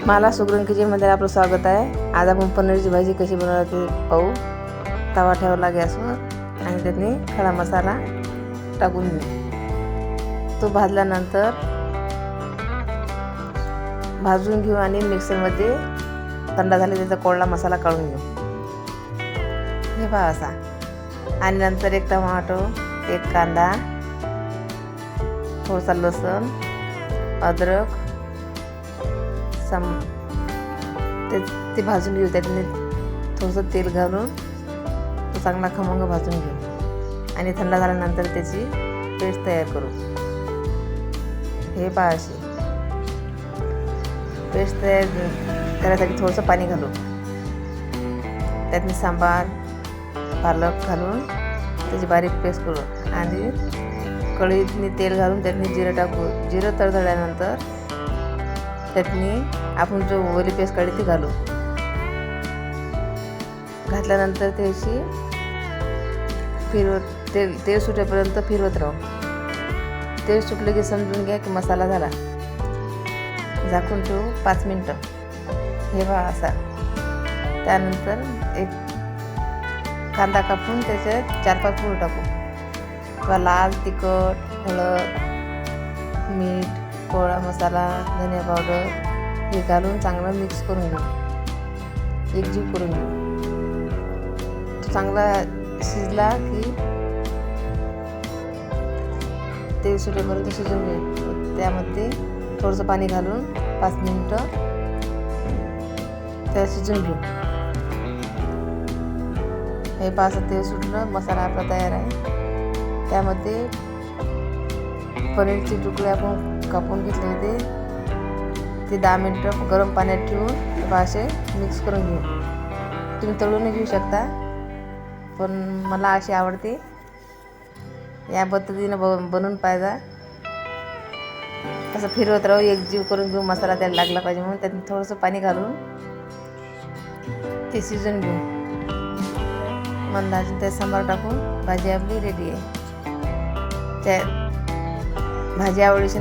मला सुगरण किचनमध्ये आपलं स्वागत आहे. आज आपण पनीरची भाजी कशी बनवते पाहू. तवा ठेवला गॅसवर आणि त्याने खडा मसाला टाकून घेऊ. तो भाजल्यानंतर भाजून घेऊ आणि मिक्सरमध्ये थंड झाले त्याचा कोरडा मसाला काढून घेऊ. हे पहा असा. आणि नंतर एक टमाटो, एक कांदा, थोडासा लसूण, अद्रक ते भाजून घेऊ. त्यातने थोडंसं तेल घालून तो चांगला खमंग भाजून घेऊ आणि थंड झाल्यानंतर त्याची पेस्ट तयार करू. हे पहा अशी पेस्ट तयार करायसाठी थोडंसं पाणी घालू. त्यातनी सांबार, पालक घालून त्याची बारीक पेस्ट करू आणि कढईतनी तेल घालून त्यातनी जिरं टाकू. जिरं तडतडल्यानंतर त्यातनी आपण जो ओली पेस्ट काढली ती घालू. घातल्यानंतर त्याची तेल सुटेपर्यंत फिरवत राहू. तेल सुटलं की समजून घ्या की मसाला झाला. झाकून ठेवू 5 मिनटं. हे पहा असा. त्यानंतर एक कांदा कापून त्याच्यात 4-5 फूल टाकू. किंवा लाल तिखट, हळद, मीठ, कोळा मसाला, धनिया पावडर हे घालून चांगलं मिक्स करून घेऊ. एकजीव करून घेऊ. तो चांगला शिजला की तेल सुटेपर्यंत शिजवून घेऊ. त्यामध्ये थोडंसं पाणी घालून 5 मिनटं त्याला शिजवून घेऊ. हे पाच तेल सुटलं, मसाला आपला तयार आहे. त्यामध्ये पनीरचे तुकडे आपण कापून घेतले ते 10 मिनटं गरम पाण्यात ठेवून असे मिक्स करून घेऊ. तुम्ही तळून घेऊ शकता, पण मला अशी आवडते. या पद्धतीनं बनवून पाहिजे. असं फिरवत राहू, एकजीव करून घेऊ. मसाला त्याला लागला पाहिजे म्हणून त्यात थोडंसं पाणी घालून ते शिजवून घेऊ. मंदाची त्यात सांबार टाकून भाजी आपली रेडी आहे. त्या भाजी आवडीशी